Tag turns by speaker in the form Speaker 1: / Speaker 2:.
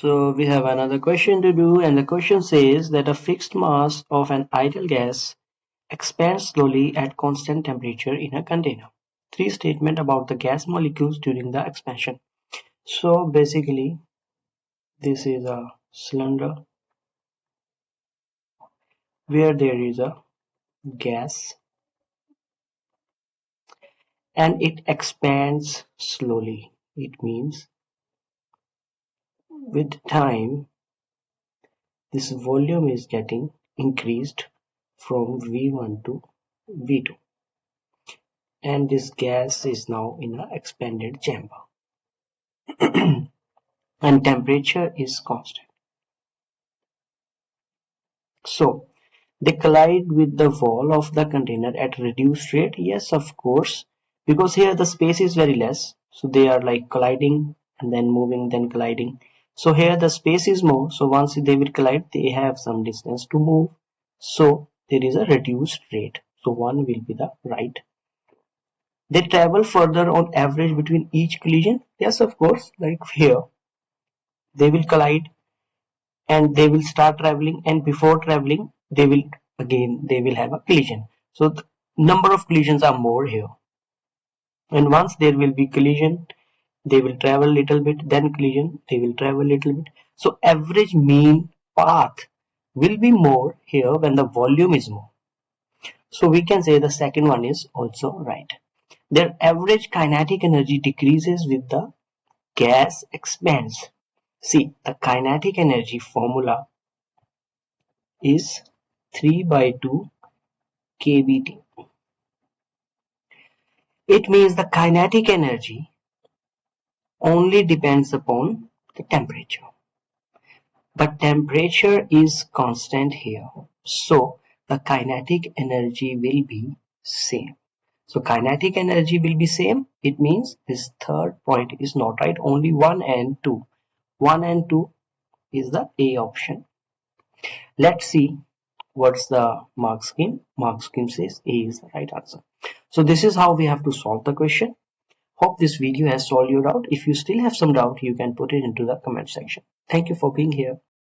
Speaker 1: So we have another question to do, and the question says that a fixed mass of an ideal gas expands slowly at constant temperature in a container. Three statements about the gas molecules during the expansion. So basically, this is a cylinder where there is a gas and it expands slowly. It means with time, this volume is getting increased from V1 to V2. And this gas is now in an expanded chamber and temperature is constant. So they collide with the wall of the container at reduced rate. Yes, of course, because here the space is very less, so they are like colliding and then moving, then colliding. So here the space is more, so once they will collide they have some distance to move, so there is a reduced rate, so one will be the right. They travel further on average between each collision. Yes, of course, like here they will collide and they will start traveling, and before traveling they will have a collision. So the number of collisions are more here, and once there will be collision they will travel little bit, then collision they will travel little bit. So average mean path will be more here when the volume is more. So we can say the second one is also right. Their average kinetic energy decreases with the gas expands. See, the kinetic energy formula is 3 by 2 kBT. It means the kinetic energy only depends upon the temperature. But temperature is constant here. So the kinetic energy will be same. So kinetic energy will be same. It means this third point is not right. Only 1 and 2. 1 and 2 is the A option. Let's see what's the mark scheme. Mark scheme says A is the right answer. So this is how we have to solve the question. Hope this video has solved your doubt. If you still have some doubt, you can put it into the comment section. Thank you for being here.